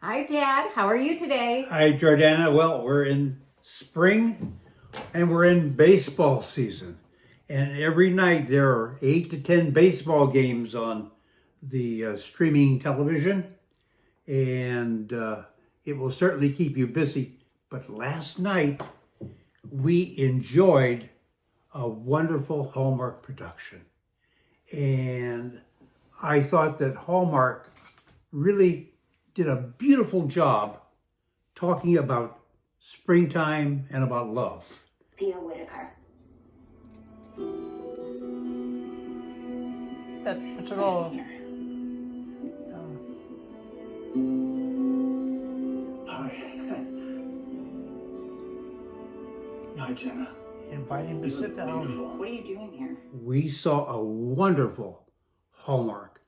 Hi, Dad. How are you today? Hi, Jordana. Well, we're in spring and we're in baseball season. And every night there are 8 to 10 baseball games on the streaming television. And it will certainly keep you busy. But last night we enjoyed a wonderful Hallmark production. And I thought that Hallmark really did a beautiful job talking about springtime and about love. Theo Whitaker. That's it all. Hi. Hi, Jenna. Invite him to sit down. What are you doing here? We saw a wonderful Hallmark,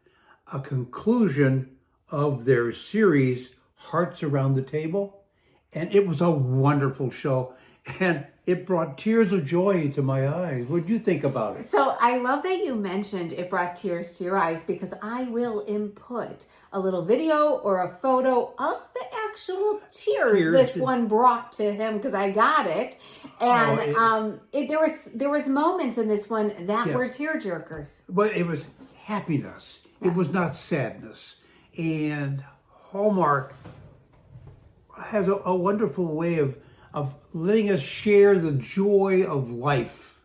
a conclusion of their series, Hearts Around the Table. And it was a wonderful show. And it brought tears of joy to my eyes. What did you think about it? So I love that you mentioned it brought tears to your eyes because I will input a little video or a photo of the actual tears this one brought to him because I got it. And there was moments in this one that were tear jerkers. But it was happiness. It was not sadness. And Hallmark has a wonderful way of letting us share the joy of life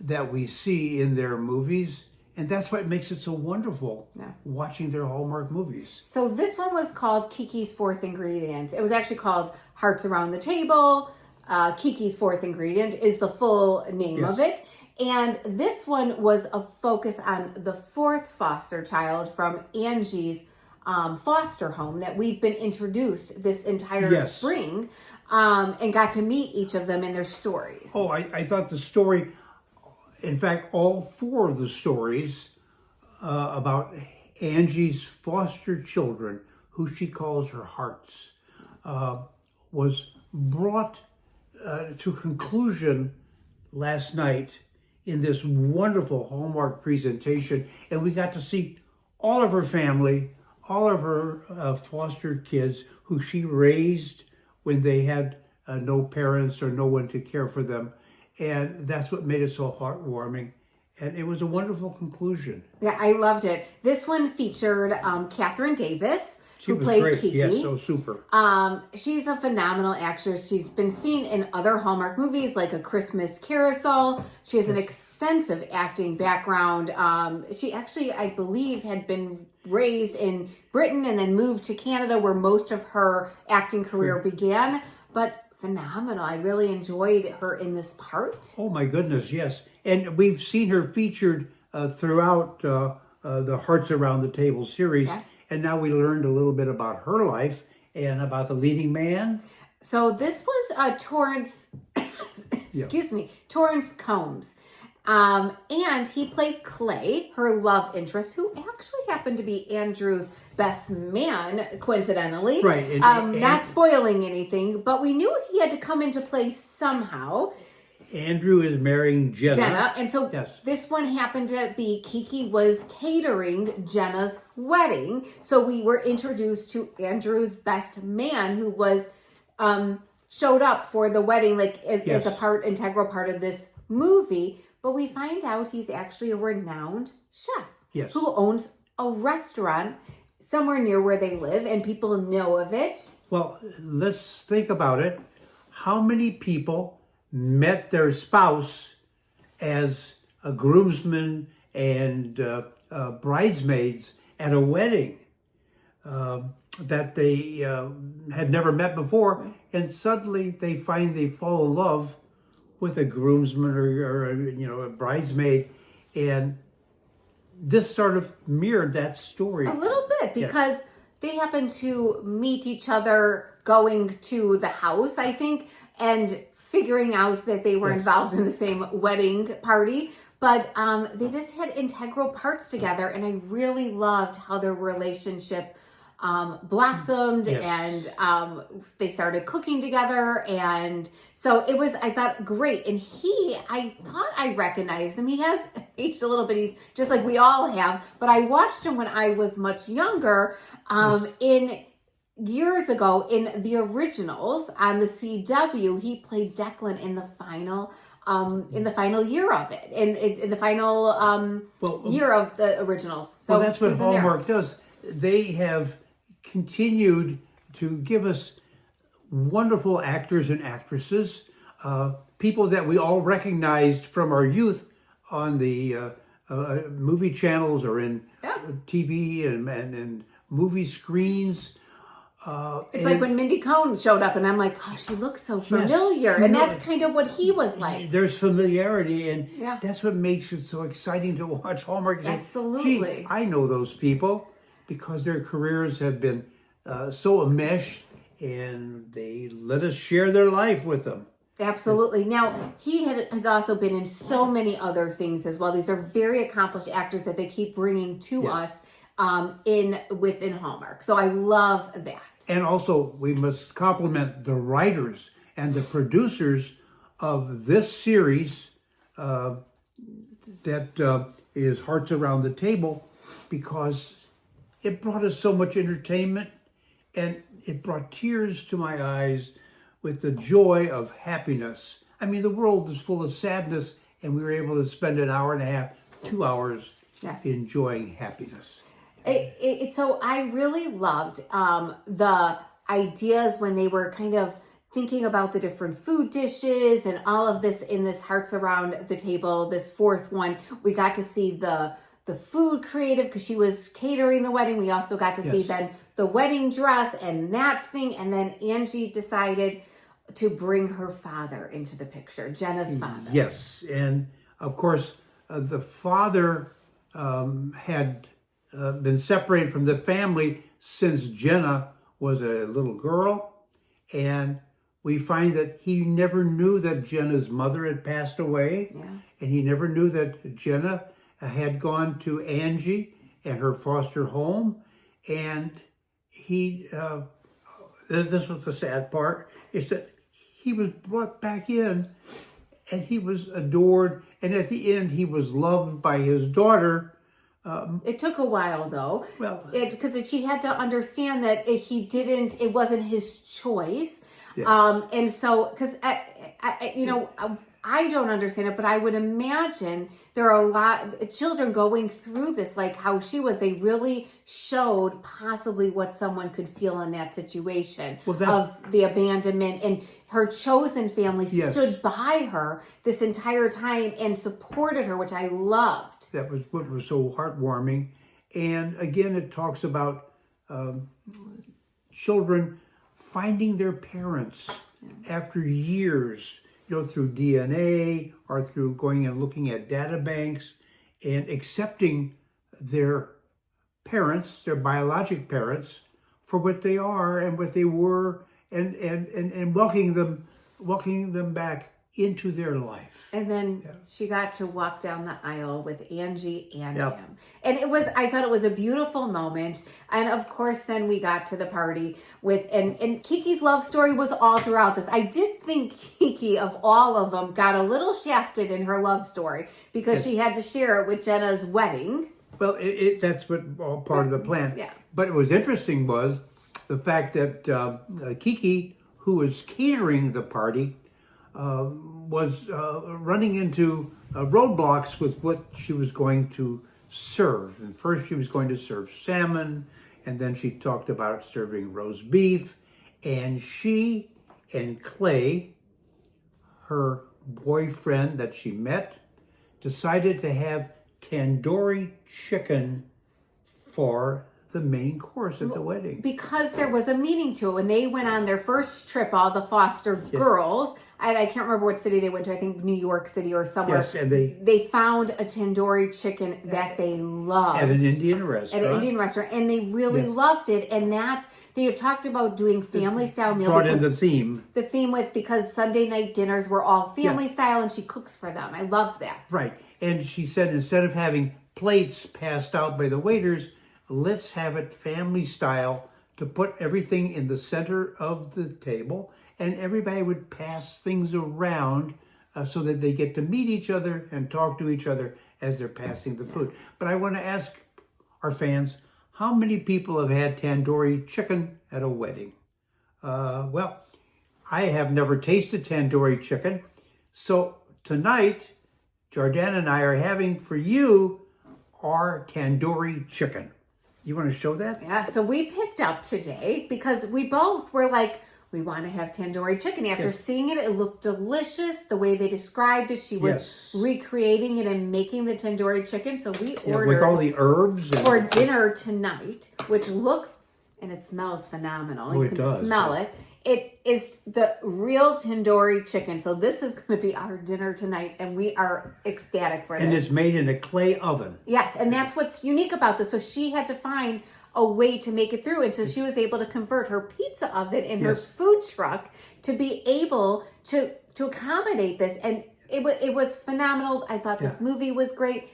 that we see in their movies. And that's what makes it so wonderful, watching their Hallmark movies. So this one was called Kiki's Fourth Ingredient. It was actually called Hearts Around the Table. Kiki's Fourth Ingredient is the full name of it. And this one was a focus on the fourth foster child from Angie's foster home that we've been introduced this entire spring and got to meet each of them in their stories. Oh, I thought the story, in fact, all four of the stories about Angie's foster children, who she calls her hearts, was brought to conclusion last night in this wonderful Hallmark presentation. And we got to see all of her family, all of her foster kids who she raised when they had no parents or no one to care for them. And that's what made it so heartwarming. And it was a wonderful conclusion. Yeah, I loved it. This one featured Catherine Davis, who played great. Kiki. Yes, so super. She's a phenomenal actress. She's been seen in other Hallmark movies like A Christmas Carousel. She has an extensive acting background. She actually, I believe, had been raised in Britain and then moved to Canada where most of her acting career began. But phenomenal. I really enjoyed her in this part. Oh my goodness, yes. And we've seen her featured throughout the Hearts Around the Table series. Yeah. And now we learned a little bit about her life and about the leading man. So this was Torrance, Torrance Combs. And he played Clay, her love interest, who actually happened to be Andrew's best man, coincidentally. Right. Not spoiling anything, but we knew he had to come into play somehow. Andrew is marrying Jenna. And so this one happened to be Kiki was catering Jenna's wedding. So we were introduced to Andrew's best man who was showed up for the wedding as a integral part of this movie. But we find out he's actually a renowned chef who owns a restaurant somewhere near where they live and people know of it. Well, let's think about it. How many people met their spouse as a groomsman and bridesmaids at a wedding that they had never met before, and suddenly they fall in love with a groomsman or a bridesmaid, and this sort of mirrored that story a little bit because they happened to meet each other going to the house, I think, and figuring out that they were involved in the same wedding party. But they just had integral parts together. And I really loved how their relationship blossomed and they started cooking together. And so it was, I thought, great. And I thought I recognized him. He has aged a little bit. He's just like we all have. But I watched him when I was much younger in years ago in the originals on the CW, he played Declan in the final year of it, in the final year of the originals. So well, that's what Hallmark does. They have continued to give us wonderful actors and actresses, people that we all recognized from our youth on the movie channels or in TV and movie screens. It's like when Mindy Cohn showed up, and I'm like, oh, she looks so familiar. And that's kind of what he was like. There's familiarity, and that's what makes it so exciting to watch Hallmark. Absolutely. Gee, I know those people because their careers have been so enmeshed, and they let us share their life with them. Absolutely. Now, he has also been in so many other things as well. These are very accomplished actors that they keep bringing to us within Hallmark. So I love that. And also, we must compliment the writers and the producers of this series that is Hearts Around the Table, because it brought us so much entertainment, and it brought tears to my eyes with the joy of happiness. I mean, the world is full of sadness, and we were able to spend an hour and a half, 2 hours enjoying happiness. So I really loved the ideas when they were kind of thinking about the different food dishes and all of this in this Hearts Around the Table, this fourth one. We got to see the food creative because she was catering the wedding. We also got to see then the wedding dress and that thing. And then Angie decided to bring her father into the picture, Jenna's father. Yes. And of course, the father had been separated from the family since Jenna was a little girl. And we find that he never knew that Jenna's mother had passed away. Yeah. And he never knew that Jenna had gone to Angie and her foster home. And he, this was the sad part, is that he was brought back in and he was adored. And at the end, he was loved by his daughter. It took a while though, because she had to understand that it wasn't his choice. Yes. And so, because I don't understand it, but I would imagine there are a lot of children going through this, like how she was. They really showed possibly what someone could feel in that situation of the abandonment, and her chosen family stood by her this entire time and supported her, which I loved. That was what was so heartwarming. And again, it talks about children finding their parents after years, through DNA or through going and looking at data banks and accepting their parents, their biologic parents, for what they are and what they were, and welcoming them back into their life. And then she got to walk down the aisle with Angie and him. And I thought it was a beautiful moment. And of course, then we got to the party and Kiki's love story was all throughout this. I did think Kiki, of all of them, got a little shafted in her love story because she had to share it with Jenna's wedding. Well, that's what all part of the plan. Yeah. But what was interesting was the fact that Kiki, who was catering the party, was running into roadblocks with what she was going to serve. And first she was going to serve salmon, and then she talked about serving roast beef. And she and Clay, her boyfriend that she met, decided to have tandoori chicken for the main course at the wedding. Because there was a meaning to it. When they went on their first trip, all the foster girls, I can't remember what city they went to, I think New York City or somewhere. Yes, and they found a tandoori chicken that they loved. At an Indian restaurant. And they really loved it. And that, they had talked about doing family style meals. Brought in the theme. The theme because Sunday night dinners were all family style, and she cooks for them. I love that. Right. And she said, instead of having plates passed out by the waiters, let's have it family style, to put everything in the center of the table, and everybody would pass things around so that they get to meet each other and talk to each other as they're passing the food. But I want to ask our fans, how many people have had tandoori chicken at a wedding? Well, I have never tasted tandoori chicken. So tonight, Jordana and I are having for you our tandoori chicken. You want to show that? Yeah, so we picked up today because we both were like, we want to have tandoori chicken. After seeing it, it looked delicious. The way they described it, she was recreating it and making the tandoori chicken. So we ordered with all the herbs for dinner tonight, which looks and it smells phenomenal. Oh, you can smell it. It is the real tandoori chicken. So this is going to be our dinner tonight, and we are ecstatic for this. And it's made in a clay oven. Yes, and that's what's unique about this. So she had to find a way to make it through, and so she was able to convert her pizza oven in her food truck to be able to accommodate this, and it was phenomenal. I thought this movie was great.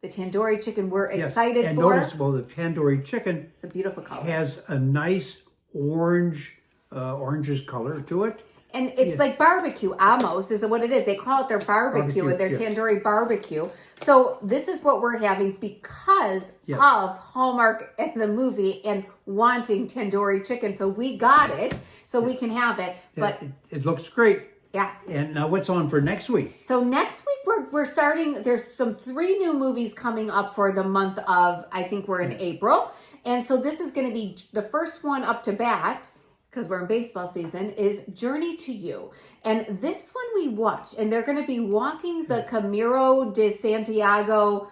The tandoori chicken we're excited and for. Notice, well, the tandoori chicken, it's a beautiful color. Has a nice orangish color to it. And it's like barbecue, almost, is what it is. They call it their barbecue and their tandoori barbecue. So this is what we're having because of Hallmark and the movie and wanting tandoori chicken. So we got it so we can have it. But it looks great. Yeah. And now what's on for next week? So next week we're starting, there's 3 new movies coming up for the month of, I think we're in April. And so this is going to be the first one up to bat, because we're in baseball season, is Journey to You. And this one we watched, and they're going to be walking the Camino de Santiago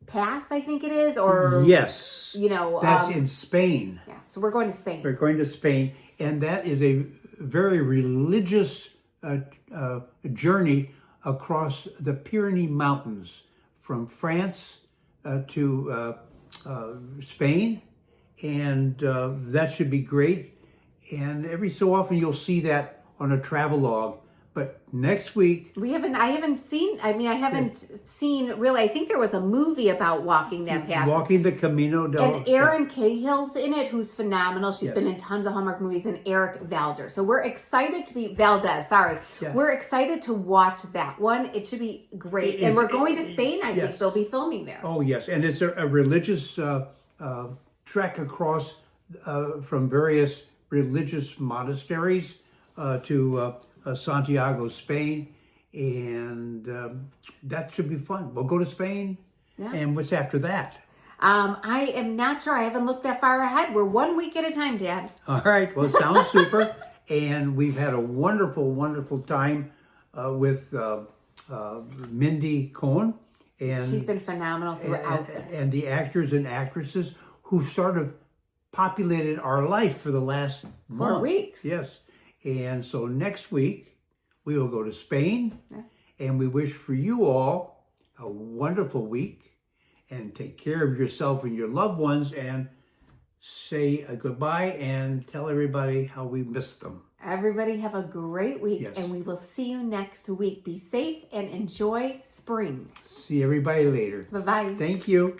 path, I think it is, or... Yes. You know... That's in Spain. Yeah, so we're going to Spain. We're going to Spain, and that is a very religious journey across the Pyrenees Mountains from France to Spain, and that should be great. And every so often you'll see that on a travelogue. But next week... I haven't seen really, I think there was a movie about walking that path. Walking the Camino del... And Erin Cahill's in it, who's phenomenal. She's been in tons of Hallmark movies, and Eric Valder. So we're excited to be... Valdez, sorry. Yeah. We're excited to watch that one. It should be great. And we're going to Spain, I think. They'll be filming there. Oh, yes. And it's a religious trek across from various religious monasteries to Santiago, Spain, and that should be fun. We'll go to Spain, and what's after that? I am not sure. I haven't looked that far ahead. We're 1 week at a time, Dad. All right. Well, it sounds super, and we've had a wonderful, wonderful time with Mindy Cohn, and she's been phenomenal throughout this, and the actors and actresses who sort of populated our life for the last 4 weeks. Yes. And so next week we will go to Spain, and we wish for you all a wonderful week, and take care of yourself and your loved ones, and say a goodbye and tell everybody how we missed them. Everybody have a great week, and we will see you next week. Be safe and enjoy spring. See everybody later. Bye-bye. Thank you.